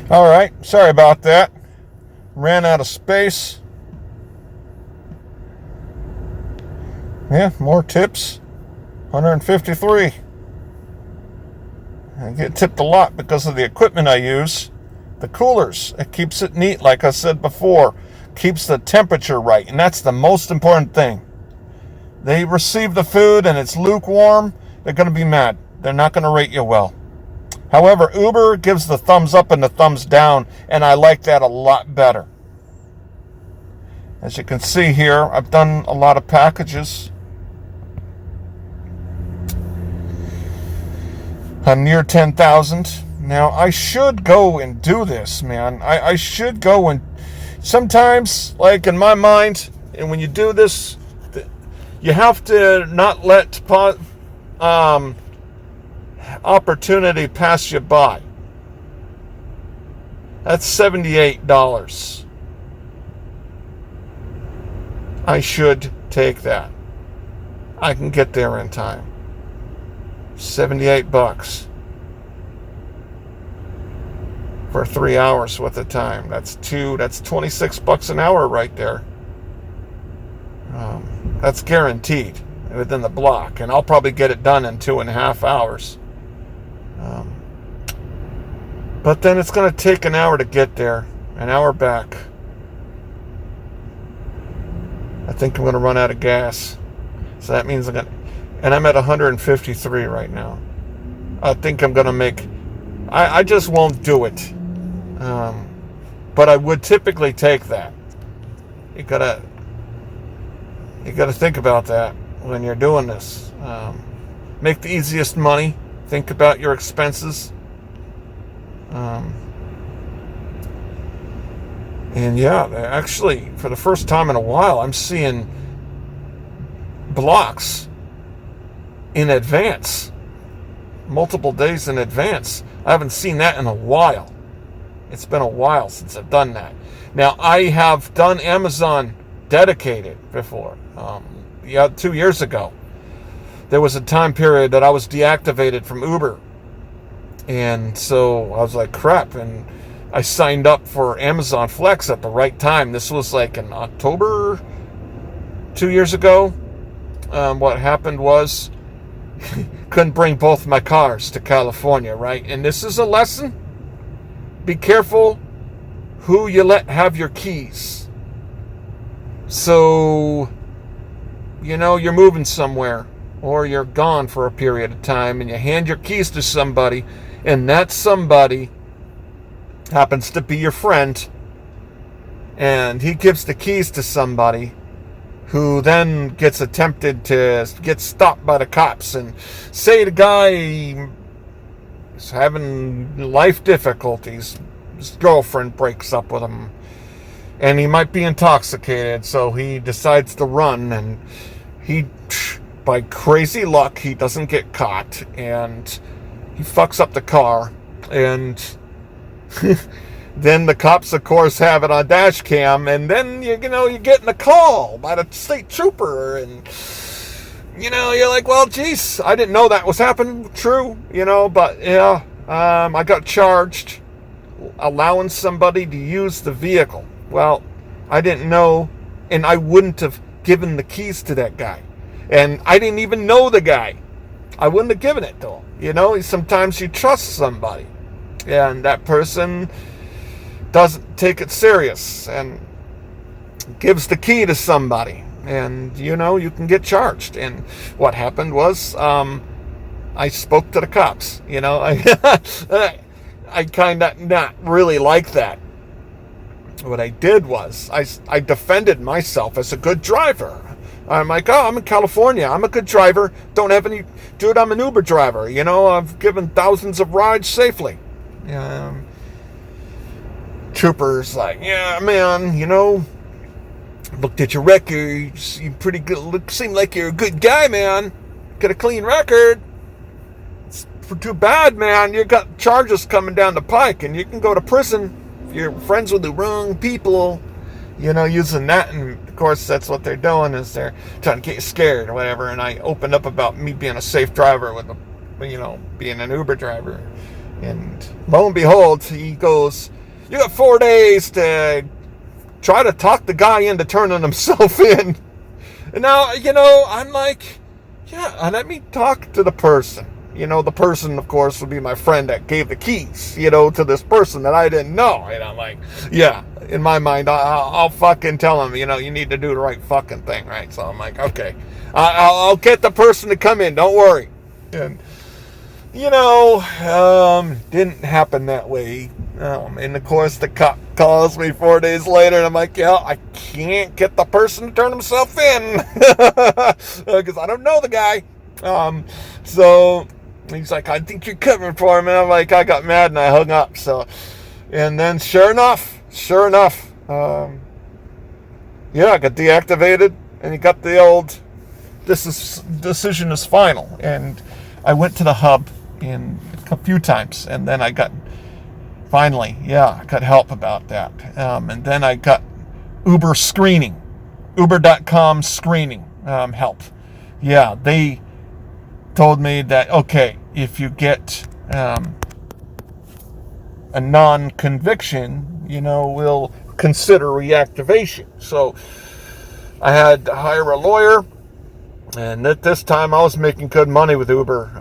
All right, sorry about that. Ran out of space. Yeah, more tips. 153. I get tipped a lot because of the equipment I use. The coolers, it keeps it neat, like I said before. Keeps the temperature right, and that's the most important thing. They receive the food and it's lukewarm, they're going to be mad. They're not going to rate you well. However, Uber gives the thumbs up and the thumbs down, and I like that a lot better. As you can see here, I've done a lot of packages. I'm near 10,000. Now, I should go and do this, man. I should go and... Sometimes, like in my mind, and when you do this, you have to not let opportunity pass you by. That's $78. I should take that. I can get there in time. $78 for 3 hours worth of time. That's $26 an hour right there. That's guaranteed within the block, and I'll probably get it done in 2.5 hours. But then it's going to take an hour to get there, an hour back. I think I'm going to run out of gas, so that means and I'm at 153 right now. I think I'm going to make... I just won't do it. But I would typically take that. You gotta think about that when you're doing this. Make the easiest money. Think about your expenses. And yeah, actually, for the first time in a while, I'm seeing blocks in advance, multiple days in advance. I haven't seen that in a while. It's been a while since I've done that. Now, I have done Amazon dedicated before. 2 years ago, there was a time period that I was deactivated from Uber. And so I was like, crap. And I signed up for Amazon Flex at the right time. This was like in October 2 years ago. What happened was couldn't bring both my cars to California, right? And this is a lesson. Be careful who you let have your keys. So, you're moving somewhere or you're gone for a period of time and you hand your keys to somebody, and that somebody happens to be your friend, and he gives the keys to somebody who then gets attempted to get stopped by the cops, and say the guy is having life difficulties, his girlfriend breaks up with him, and he might be intoxicated, so he decides to run, and by crazy luck, he doesn't get caught, and he fucks up the car, and then the cops, of course, have it on dash cam, and then, you're getting a call by the state trooper, and, you're like, well, geez, I didn't know that was happening, true, but, yeah, I got charged allowing somebody to use the vehicle. Well, I didn't know, and I wouldn't have given the keys to that guy, and I didn't even know the guy. I wouldn't have given it to him, sometimes you trust somebody, and that person doesn't take it serious and gives the key to somebody, and you can get charged. And what happened was I spoke to the cops. I kind of not really like that. What I did was I defended myself as a good driver. I'm like, oh, I'm in California, I'm a good driver, don't have any... Dude, I'm an Uber driver, I've given thousands of rides safely. Trooper's like, yeah, man, looked at your records, you pretty good, seem like you're a good guy, man, got a clean record. It's too bad, man, you got charges coming down the pike, and you can go to prison if you're friends with the wrong people, using that. And of course, that's what they're doing, is they're trying to get you scared or whatever. And I opened up about me being a safe driver with being an Uber driver, and lo and behold, he goes, You got 4 days to try to talk the guy into turning himself in. And now, I'm like, yeah, let me talk to the person. The person, of course, would be my friend that gave the keys, to this person that I didn't know. And I'm like, yeah, in my mind, I'll fucking tell him, you need to do the right fucking thing, right? So I'm like, okay, I'll get the person to come in, don't worry. And, didn't happen that way. And of course, the cop calls me 4 days later, and I'm like, yeah, I can't get the person to turn himself in because I don't know the guy. So he's like, I think you're covering for him. And I'm like, I got mad and I hung up. So, and then sure enough, I got deactivated, and he got the old, decision is final. And I went to the hub a few times, and then I got help about that. And then I got Uber screening, Uber.com screening help. Yeah, they told me that, okay, if you get a non-conviction, we'll consider reactivation. So I had to hire a lawyer, and at this time I was making good money with Uber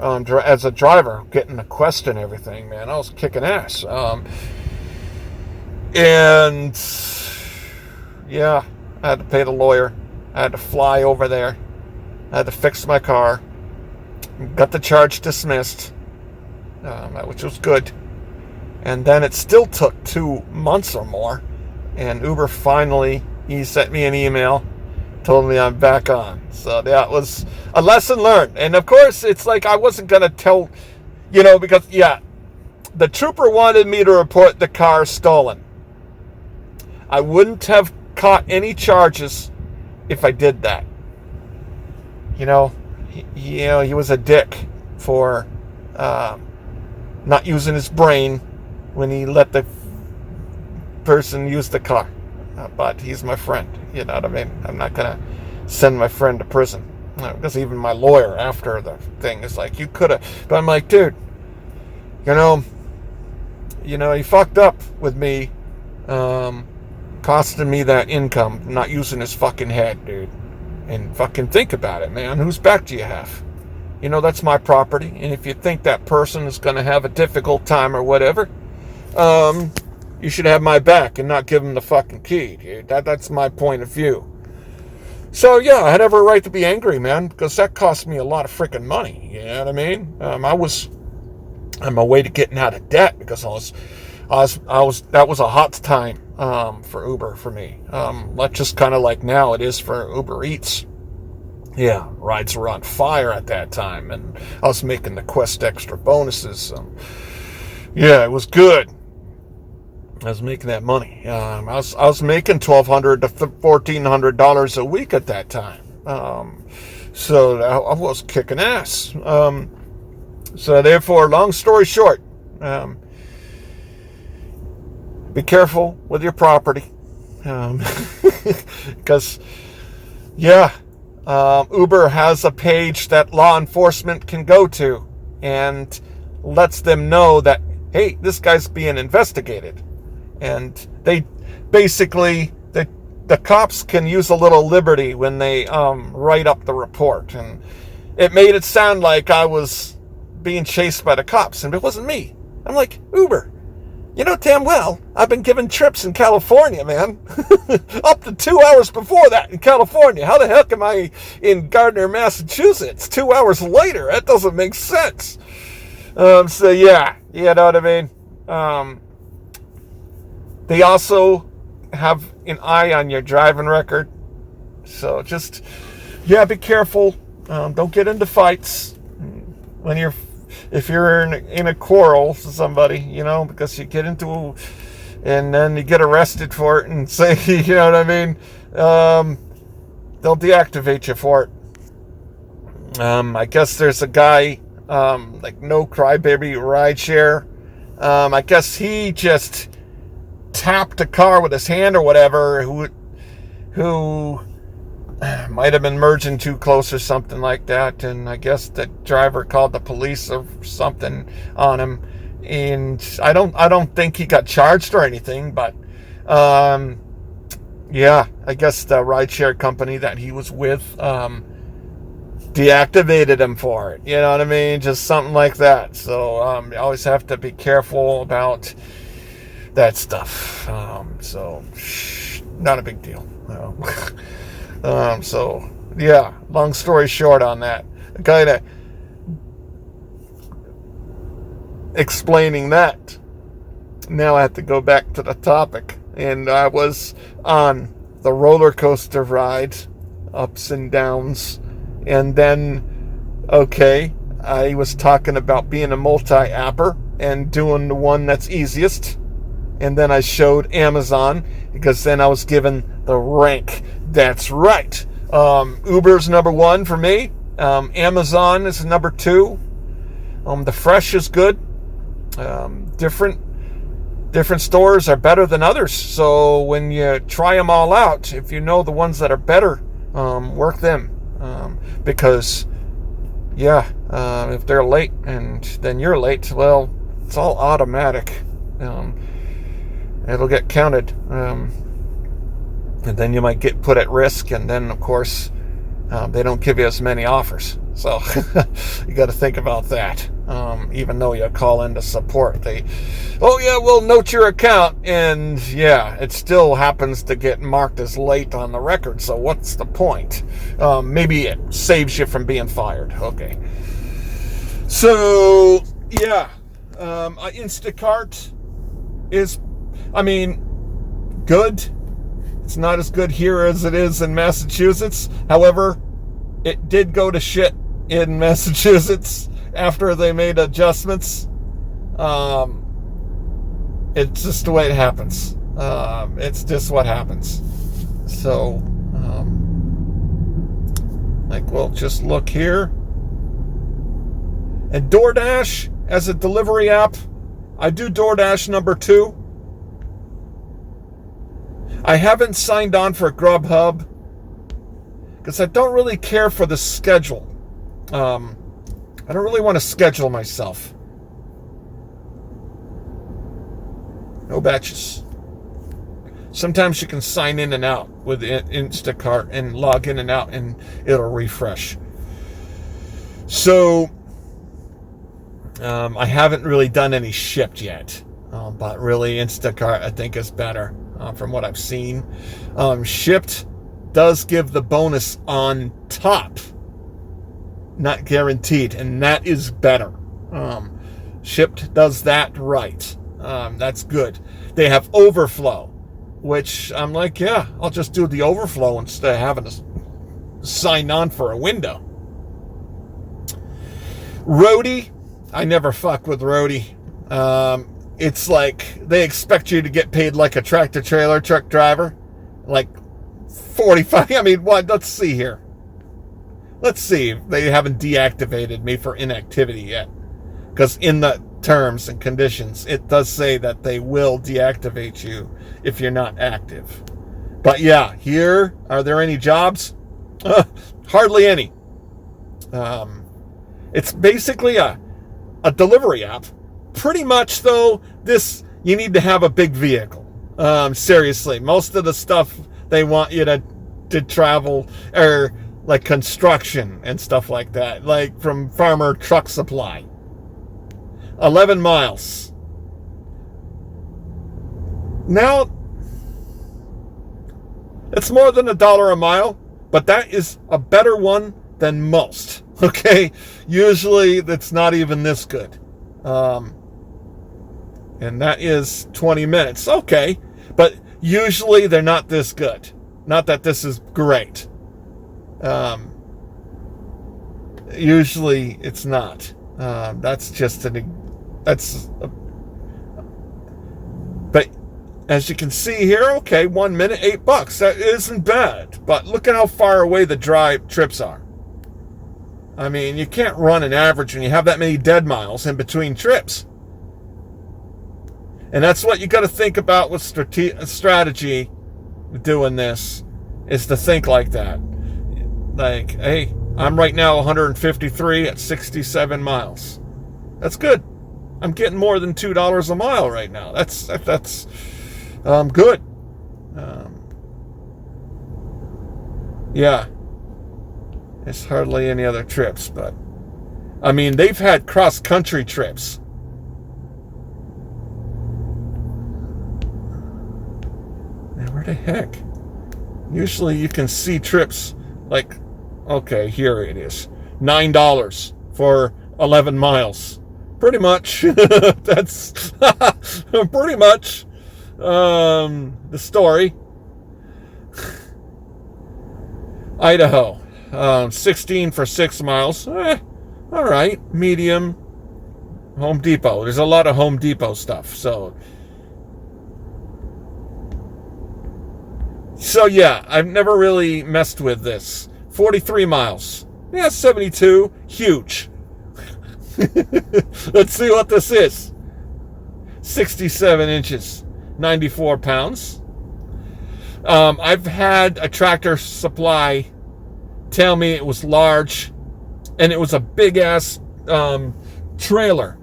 as a driver, getting a Quest and everything, man. I was kicking ass. And yeah, I had to pay the lawyer. I had to fly over there. I had to fix my car. Got the charge dismissed, which was good. And then it still took 2 months or more. And Uber finally, he sent me an email, told me I'm back on. So that was a lesson learned. And of course, it's like I wasn't going to tell, because, the trooper wanted me to report the car stolen. I wouldn't have caught any charges if I did that. He was a dick for not using his brain when he let the person use the car. But he's my friend, you know what I mean? I'm not going to send my friend to prison. Because even my lawyer after the thing is like, you could have. But I'm like, dude, he fucked up with me, costing me that income, not using his fucking head, dude. And fucking think about it, man. Whose back do you have? That's my property. And if you think that person is going to have a difficult time or whatever, you should have my back and not give him the fucking key, dude. That's my point of view. So, yeah, I had every right to be angry, man, because that cost me a lot of freaking money. You know what I mean? I was on my way to getting out of debt because that was a hot time for Uber for me. Not just kind of like now it is for Uber Eats. Yeah, rides were on fire at that time, and I was making the Quest extra bonuses. Yeah, it was good. I was making that money. I was making $1,200 to $1,400 a week at that time. So I was kicking ass. So therefore, long story short, be careful with your property, because Uber has a page that law enforcement can go to and lets them know that, hey, this guy's being investigated. And they basically, the cops can use a little liberty when they write up the report. And it made it sound like I was being chased by the cops, and it wasn't me. I'm like, Uber, damn well, I've been given trips in California, man. Up to 2 hours before that in California. How the heck am I in Gardner, Massachusetts 2 hours later? That doesn't make sense. So yeah, you know what I mean? They also have an eye on your driving record. So just, be careful. Don't get into fights if you're in a quarrel with somebody, because you get into, and then you get arrested for it and say, you know what I mean? They'll deactivate you for it. I guess there's a guy, like No Crybaby Rideshare. I guess he just tapped a car with his hand or whatever, who might have been merging too close or something like that, and I guess the driver called the police or something on him, and I don't think he got charged or anything, but yeah, I guess the rideshare company that he was with deactivated him for it. You know what I mean? Just something like that. So you always have to be careful about that stuff. So not a big deal. So yeah, long story short on that, kind of explaining that. Now I have to go back to the topic, and I was on the roller coaster ride, ups and downs, and then I was talking about being a multi-apper and doing the one that's easiest. And then I showed Amazon, because then I was given the rank. That's right. Uber's number 1 for me. Amazon is number 2. The Fresh is good. Different stores are better than others. So when you try them all out, if you know the ones that are better, work them. Because, if they're late and then you're late, well, it's all automatic. It'll get counted, and then you might get put at risk, and then of course they don't give you as many offers, so you got to think about that. Even though you call into support, we'll note your account, and it still happens to get marked as late on the record, so what's the point? Maybe it saves you from being fired. Okay, so Instacart is, good. It's not as good here as it is in Massachusetts. However, it did go to shit in Massachusetts after they made adjustments. It's just the way it happens. It's just what happens. So, we'll just look here. And DoorDash as a delivery app, I do DoorDash number 2. I haven't signed on for Grubhub because I don't really care for the schedule. I don't really want to schedule myself. No batches. Sometimes you can sign in and out with Instacart and log in and out, and it'll refresh. So I haven't really done any shipped yet, but really Instacart I think is better. From what I've seen, shipped does give the bonus on top, not guaranteed, and that is better. Shipped does that right. That's good. They have overflow, which I'm like, I'll just do the overflow instead of having to sign on for a window. Roadie, I never fuck with Roadie. It's like they expect you to get paid like a tractor trailer truck driver, like 45. Let's see here. Let's see if they haven't deactivated me for inactivity yet, because in the terms and conditions it does say that they will deactivate you if you're not active. But here, are there any jobs? Hardly any. It's basically a delivery app. Pretty much, though, you need to have a big vehicle. Seriously, most of the stuff they want you to travel, or like construction and stuff like that, like from Farmer Truck Supply. 11 miles. Now, it's more than $1 a mile, but that is a better one than most. Okay, usually it's not even this good. And that is 20 minutes. Okay, but usually they're not this good. Not that this is great. Usually it's not. But as you can see here, 1 minute, $8. That isn't bad. But look at how far away the drive trips are. You can't run an average when you have that many dead miles in between trips. And that's what you got to think about with strategy doing this, is to think like that. Like, hey, I'm right now 153 at 67 miles. That's good. I'm getting more than $2 a mile right now. That's good. Yeah, it's hardly any other trips, but I mean, they've had cross-country trips. Now, where the heck? Usually you can see trips like, okay, here it is. $9 for 11 miles. Pretty much. That's pretty much the story. Idaho. 16 for 6 miles. All right. Medium. Home Depot. There's a lot of Home Depot stuff. So yeah, I've never really messed with this. 43 miles. Yeah, 72. Huge. Let's see what this is. 67 inches. 94 pounds. I've had a Tractor Supply tell me it was large, and it was a big-ass trailer.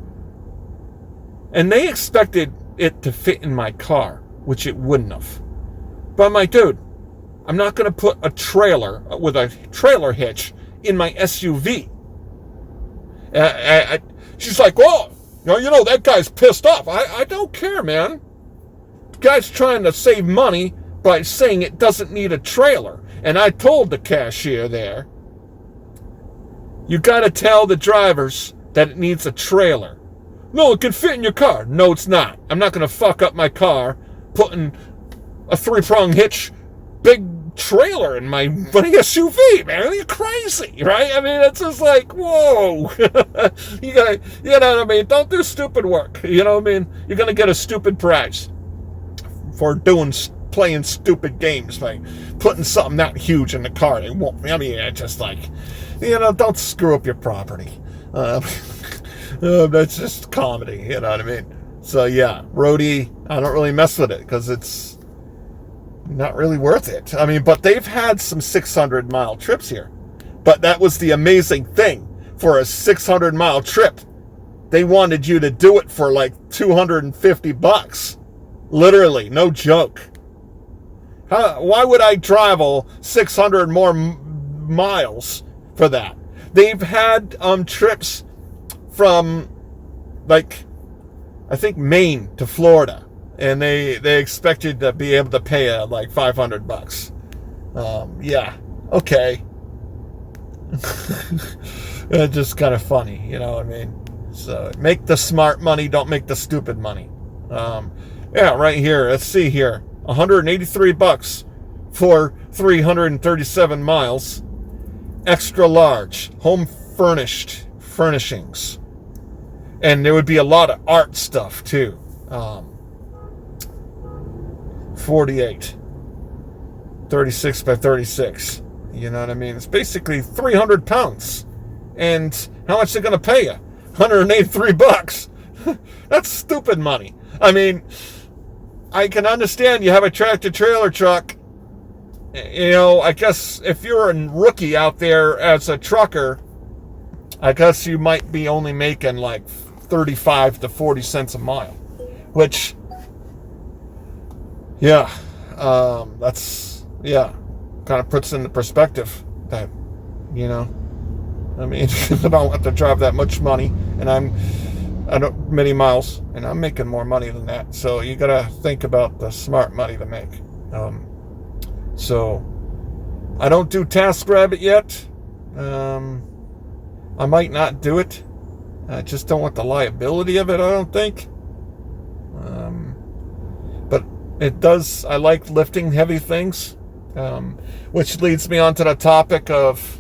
And they expected it to fit in my car, which it wouldn't have. But I'm like, dude, I'm not going to put a trailer with a trailer hitch in my SUV. She's like, well, you know, that guy's pissed off. I don't care, man. The guy's trying to save money by saying it doesn't need a trailer. And I told the cashier there, you got to tell the drivers that it needs a trailer. No, it can fit in your car. No, it's not. I'm not going to fuck up my car putting a 3-prong hitch, big trailer in my SUV, man. Are you crazy, right? I mean, it's just like, whoa. You know what I mean? Don't do stupid work. You know what I mean? You're going to get a stupid prize for playing stupid games by putting something that huge in the car. They won't. I mean, it's just like, don't screw up your property. That's just comedy. You know what I mean? So yeah, roadie, I don't really mess with it because it's not really worth it. I mean, but they've had some 600-mile trips here. But that was the amazing thing. For a 600-mile trip, they wanted you to do it for like $250. Literally, no joke. Why would I travel 600 more miles for that? They've had trips from, like, I think Maine to Florida, and they expected to be able to pay like $500. Yeah, okay. It's just kind of funny, you know what I mean? So make the smart money, don't make the stupid money. Yeah, right here. Let's see here. $183 for 337 miles. Extra large, home furnishings. And there would be a lot of art stuff too. 48. 36 by 36. You know what I mean? It's basically 300 pounds. And how much are they going to pay you? $183. That's stupid money. I mean, I can understand you have a tractor trailer truck. You know, I guess if you're a rookie out there as a trucker, I guess you might be only making like 35 to 40 cents a mile. Which, yeah, that's, yeah, kind of puts into perspective that, you know, I mean, I don't have to drive that much money, and I don't many miles, and I'm making more money than that. So you got to think about the smart money to make. So I don't do TaskRabbit yet. I might not do it. I just don't want the liability of it, I don't think. But it does, I like lifting heavy things, which leads me on to the topic of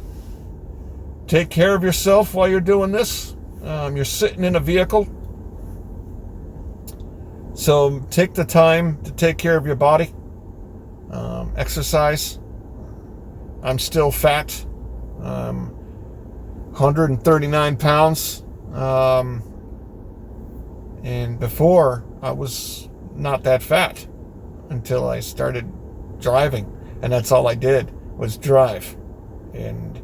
take care of yourself while you're doing this. You're sitting in a vehicle. So take the time to take care of your body. Exercise. I'm still fat. 139 pounds. And before, I was not that fat until I started driving. And that's all I did was drive. And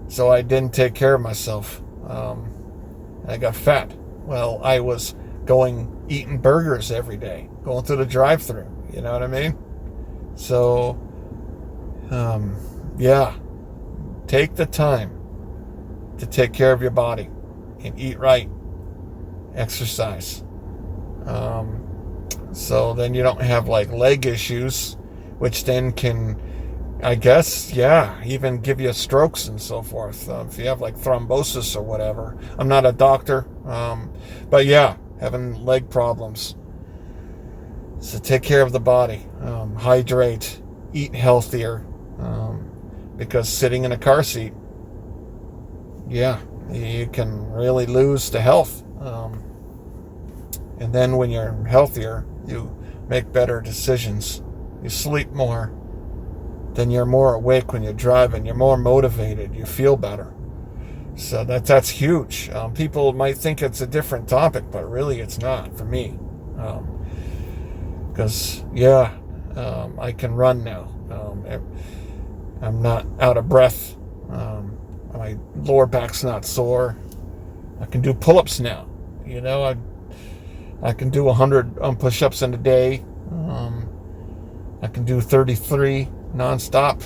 so I didn't take care of myself. I got fat. Well, I was eating burgers every day, going through the drive-thru. You know what I mean? So, yeah, take the time to take care of your body and eat right, exercise. So then you don't have like leg issues, which then can, I guess, yeah, even give you strokes and so forth. If you have like thrombosis or whatever. I'm not a doctor, but yeah, having leg problems. So take care of the body, hydrate, eat healthier, because sitting in a car seat, yeah, you can really lose the health. And then when you're healthier, you make better decisions. You sleep more. Then you're more awake when you're driving. You're more motivated. You feel better. So that's huge. People might think it's a different topic, but really it's not for me. Because, I can run now. I'm not out of breath. My lower back's not sore. I can do pull-ups now. You know, I can do 100 push-ups in a day. I can do 33 nonstop.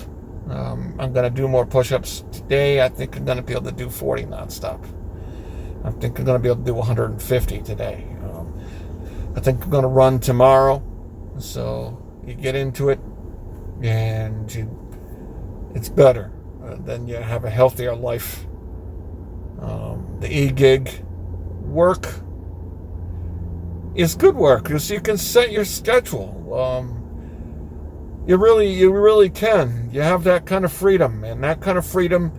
I'm going to do more push-ups today. I think I'm going to be able to do 40 nonstop. I think I'm going to be able to do 150 today. I think I'm going to run tomorrow. So you get into it, and it's better. Then you have a healthier life. The egig work is good work because you can set your schedule. You really can. You have that kind of freedom, and that kind of freedom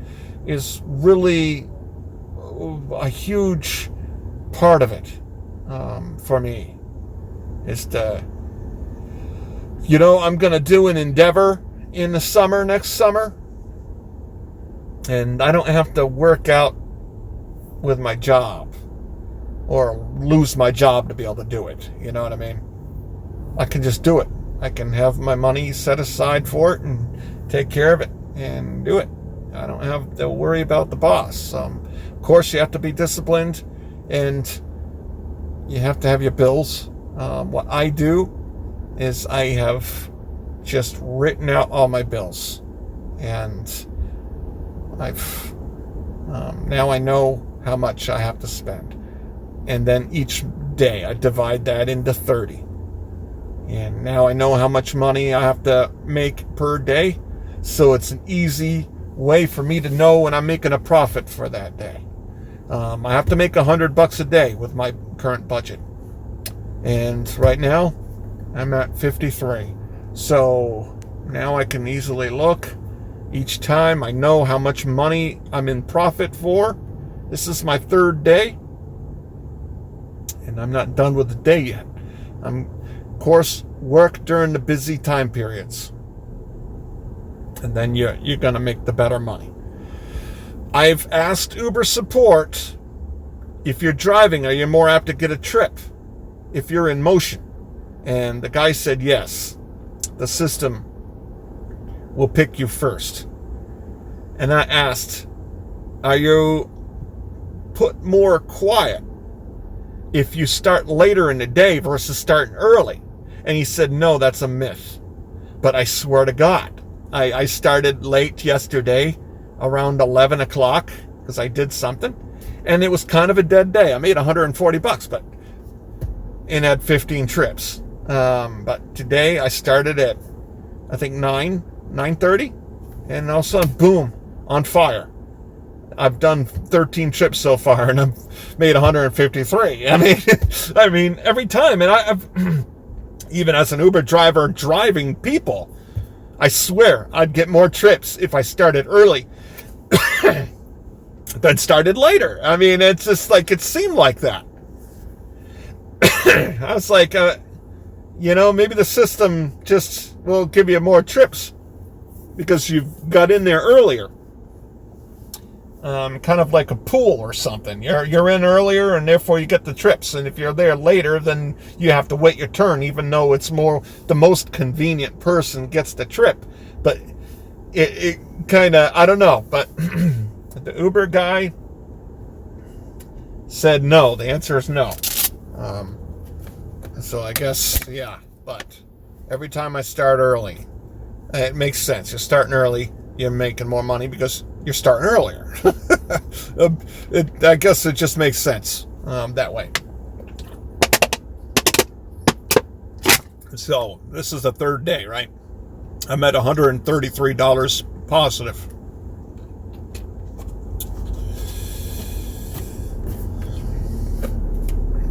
is really a huge part of it for me. Is I'm going to do an endeavor in the summer, next summer, and I don't have to work out with my job or lose my job to be able to do it. You know what I mean? I can just do it. I can have my money set aside for it and take care of it and do it. I don't have to worry about the boss. Of course, you have to be disciplined and you have to have your bills. What I do is I have just written out all my bills, and now I know how much I have to spend. And then each day I divide that into 30. And now I know how much money I have to make per day. So it's an easy way for me to know when I'm making a profit for that day. I have to make $100 a day with my current budget. And right now I'm at 53. So now I can easily look. Each time I know how much money I'm in profit for. This is my third day. And I'm not done with the day yet. Of course, work during the busy time periods. And then you're going to make the better money. I've asked Uber support, if you're driving, are you more apt to get a trip if you're in motion? And the guy said yes. The system will pick you first. And I asked, are you put more quiet if you start later in the day versus starting early? And he said, no, that's a myth. But I swear to God, I started late yesterday around 11 o'clock because I did something. And it was kind of a dead day. I made $140, and had 15 trips. But today I started at, I think 9:30, and all of a sudden, boom, on fire. I've done 13 trips so far, and I've made 153. I mean, every time, and I've even as an Uber driver driving people, I swear I'd get more trips if I started early than started later. I mean, it's just like it seemed like that. I was like, maybe the system just will give you more trips because you've got in there earlier. Kind of like a pool or something. You're in earlier, and therefore you get the trips. And if you're there later, then you have to wait your turn, even though it's more the most convenient person gets the trip. But it kind of, I don't know. But the Uber guy said no. The answer is no. So I guess, yeah. But every time I start early, it makes sense. You're starting early, you're making more money because you're starting earlier. I guess it just makes sense that way. So this is the third day, right? I'm at $133 positive.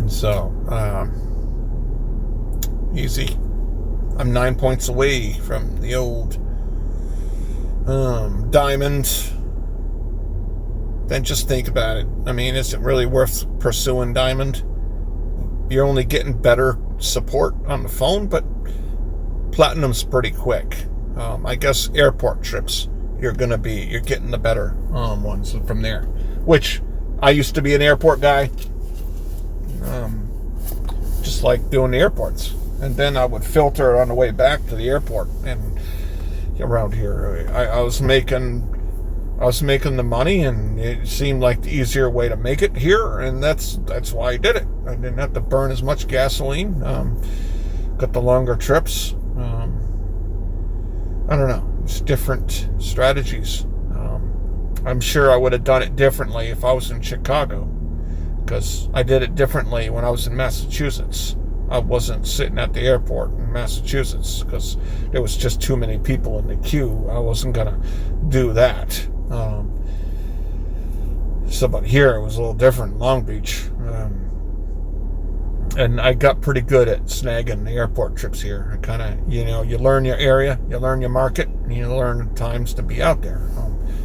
So, easy. I'm 9 points away from the old diamond. Then just think about it. I mean, is it really worth pursuing diamond? You're only getting better support on the phone, but platinum's pretty quick. I guess airport trips, you're getting the better ones from there. Which I used to be an airport guy. Just like doing the airports, and then I would filter on the way back to the airport. And around here, I was making the money, and it seemed like the easier way to make it here, and that's why I did it. I didn't have to burn as much gasoline. Got the longer trips. I don't know. It's different strategies. I'm sure I would have done it differently if I was in Chicago, because I did it differently when I was in Massachusetts. I wasn't sitting at the airport in Massachusetts because there was just too many people in the queue. I wasn't going to do that. But here it was a little different, Long Beach. And I got pretty good at snagging the airport trips here. I kind of, you learn your area, you learn your market, and you learn times to be out there.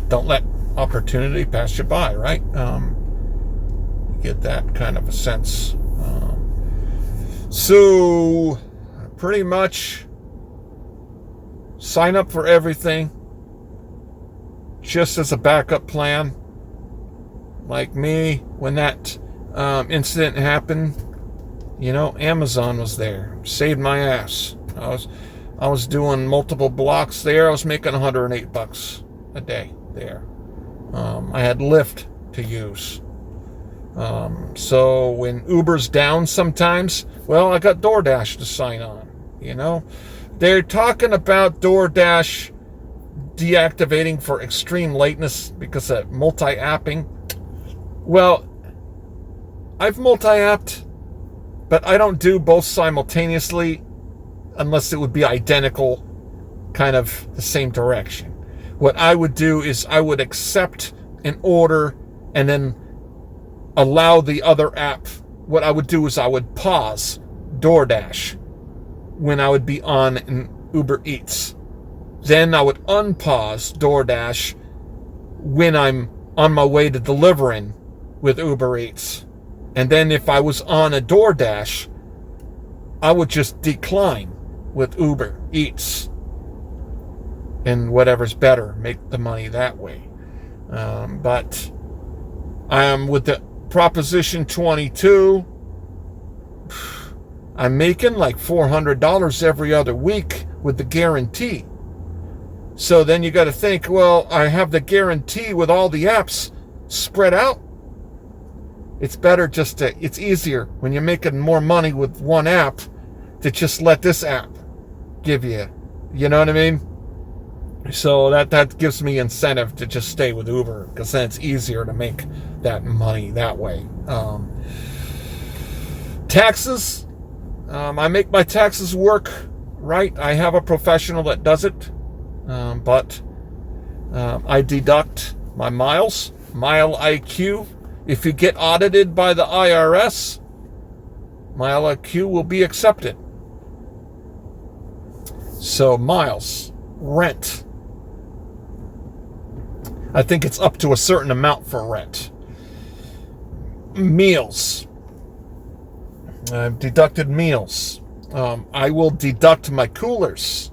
Don't let opportunity pass you by, right? Get that kind of a sense. So pretty much sign up for everything just as a backup plan. Like me, when that incident happened, Amazon was there, saved my ass. I was doing multiple blocks there. I was making $108 a day there. I had Lyft to use. So when Uber's down sometimes, well, I got DoorDash to sign on. They're talking about DoorDash deactivating for extreme lateness because of multi-apping. Well, I've multi-apped, but I don't do both simultaneously unless it would be identical, kind of the same direction. What I would do is I would accept an order and then allow the other app. What I would do is I would pause DoorDash when I would be on an Uber Eats. Then I would unpause DoorDash when I'm on my way to delivering with Uber Eats. And then if I was on a DoorDash, I would just decline with Uber Eats. And whatever's better, make the money that way. But I am with the Proposition 22. I'm making like $400 every other week with the guarantee. So then you got to think, well, I have the guarantee with all the apps spread out. It's better it's easier when you're making more money with one app to just let this app give you, you know what I mean? So that gives me incentive to just stay with Uber, because then it's easier to make that money that way. Taxes, I make my taxes work right. I have a professional that does it, but I deduct my miles, Mile IQ. If you get audited by the IRS, Mile IQ will be accepted. So miles, rent. I think it's up to a certain amount for rent. Meals. I've deducted meals. I will deduct my coolers.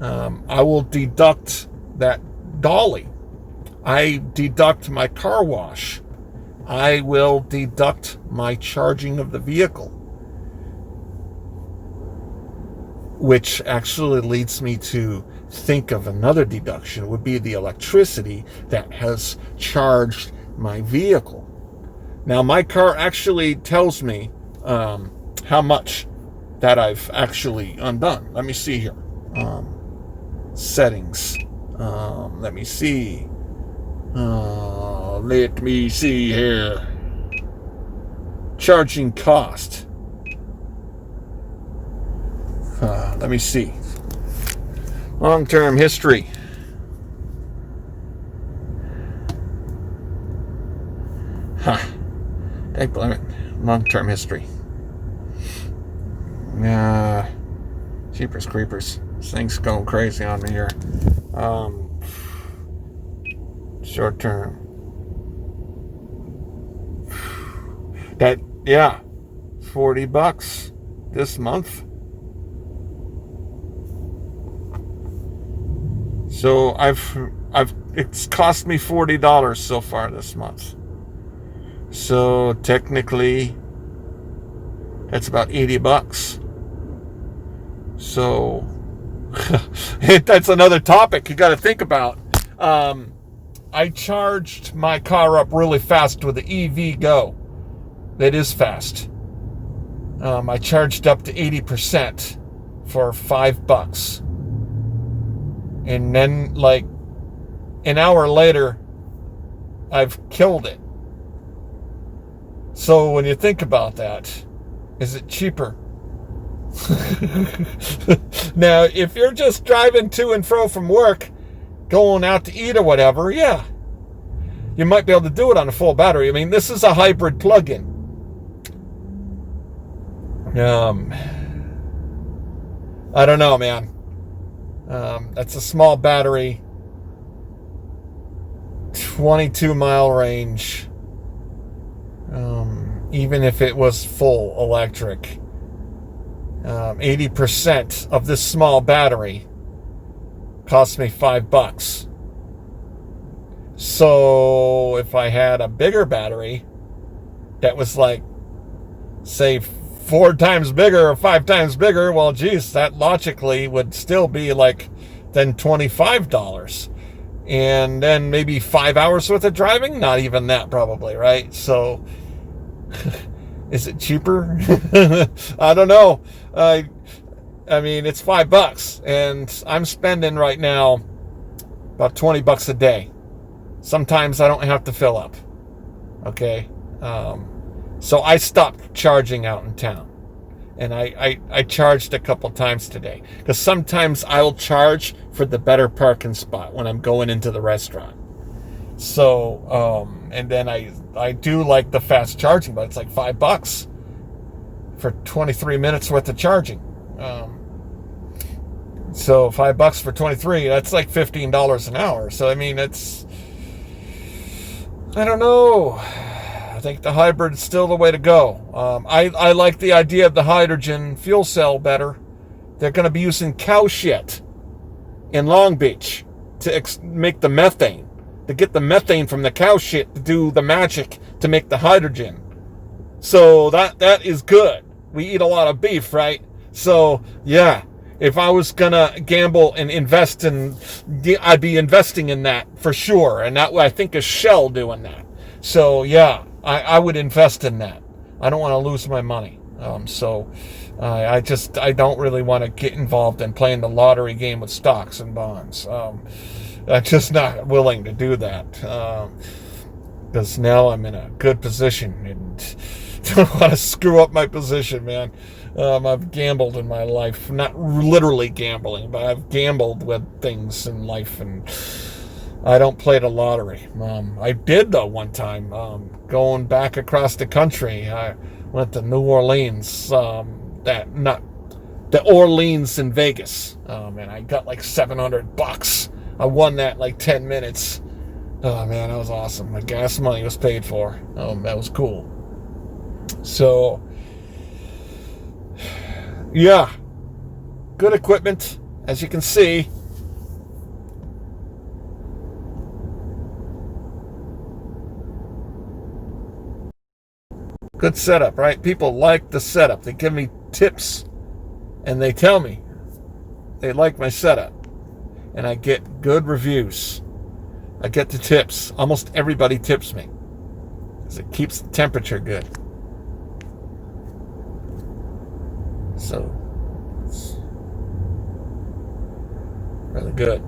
I will deduct that dolly. I deduct my car wash. I will deduct my charging of the vehicle. Which actually leads me to think of another deduction. It would be the electricity that has charged my vehicle. Now, my car actually tells me how much that I've actually undone. Let me see here. Settings. Let me see. Let me see here. Charging cost. Let me see. Long-term history. Take limit. Long-term history. Jeepers creepers. This thing's going crazy on me here. Short term. $40 this month. So it's cost me $40 so far this month. So technically, that's about $80. So that's another topic you got to think about. I charged my car up really fast with the EV Go. That is fast. I charged up to 80% for $5. And then, like, an hour later, I've killed it. So when you think about that, is it cheaper? Now, if you're just driving to and fro from work, going out to eat or whatever, yeah, you might be able to do it on a full battery. I mean, this is a hybrid plug-in. I don't know, man. That's a small battery, 22-mile range. Even if it was full electric, 80% of this small battery cost me $5. So if I had a bigger battery that was like, say, 4 times bigger or 5 times bigger, well, geez, that logically would still be like then $25. And then maybe 5 hours worth of driving? Not even that, probably, right? So is it cheaper? I don't know. I mean, it's $5, and I'm spending right now about $20 a day. Sometimes I don't have to fill up. Okay. So I stopped charging out in town. And I charged a couple times today. Because sometimes I'll charge for the better parking spot when I'm going into the restaurant. So, and then I do like the fast charging, but it's like $5 for 23 minutes worth of charging. So $5 for 23, that's like $15 an hour. So, I mean, it's, I don't know. I think the hybrid is still the way to go. I like the idea of the hydrogen fuel cell better. They're going to be using cow shit in Long Beach to make the methane, to get the methane from the cow shit to do the magic to make the hydrogen. So that is good. We eat a lot of beef, right? So, yeah, if I was going to gamble and invest in, I'd be investing in that for sure. And that I think is Shell doing that. So, yeah, I would invest in that. I don't want to lose my money. I don't really want to get involved in playing the lottery game with stocks and bonds. I'm just not willing to do that. Because now I'm in a good position and don't want to screw up my position, man. I've gambled in my life. Not literally gambling, but I've gambled with things in life, and I don't play the lottery. I did, though, one time. Going back across the country, I went to New Orleans, the Orleans in Vegas, and I got like $700. I won that in like 10 minutes. Oh, man, that was awesome. My gas money was paid for. That was cool. So, yeah, good equipment, as you can see. Good setup, right? People like the setup. They give me tips, and they tell me they like my setup, and I get good reviews. I get the tips. Almost everybody tips me. because it keeps the temperature good. So it's really good.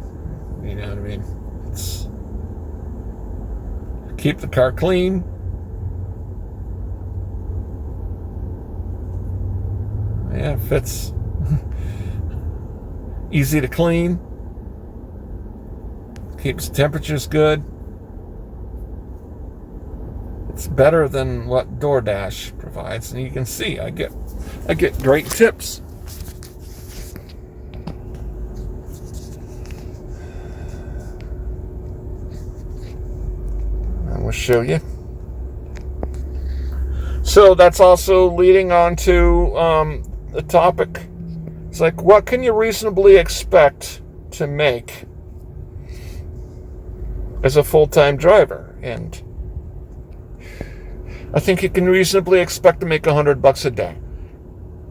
You know what I mean? It's keep the car clean. Yeah, it fits. Easy to clean. Keeps temperatures good. It's better than what DoorDash provides, and you can see I get great tips. I will show you. So that's also leading on to the topic. It's like, what can you reasonably expect to make as a full-time driver? And I think you can reasonably expect to make $100 a day.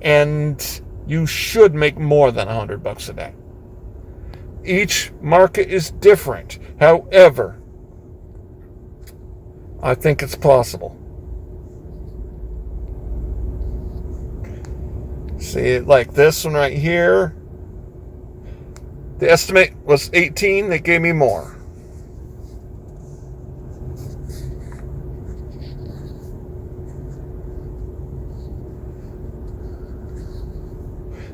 And you should make more than $100 a day. Each market is different. However, I think it's possible. See, like this one right here. The estimate was 18. They gave me more.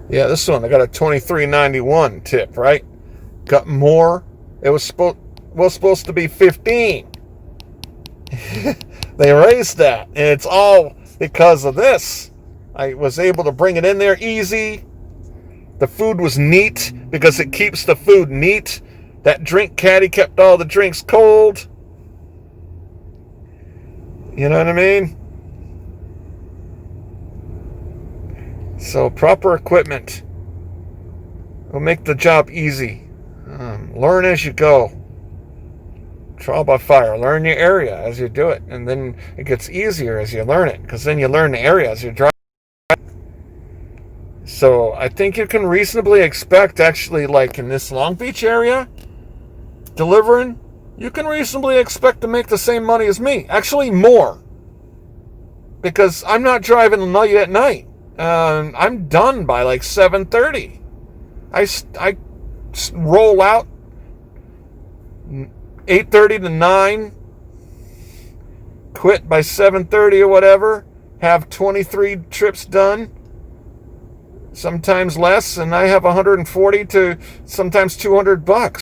Yeah, this one, I got a $23.91 tip, right? Got more. It was supposed to be 15. They raised that, and it's all because of this. I was able to bring it in there easy. The food was neat because it keeps the food neat. That drink caddy kept all the drinks cold. You know what I mean? So proper equipment will make the job easy. Learn as you go. Trial by fire. Learn your area as you do it. And then it gets easier as you learn it. Because then you learn the area as you drive. So I think you can reasonably expect, actually, like in this Long Beach area, delivering, you can reasonably expect to make the same money as me. Actually, more. Because I'm not driving late at night. I'm done by like 7:30. I roll out 8:30 to 9, quit by 7:30 or whatever, have 23 trips done, sometimes less, and I have 140 to sometimes $200.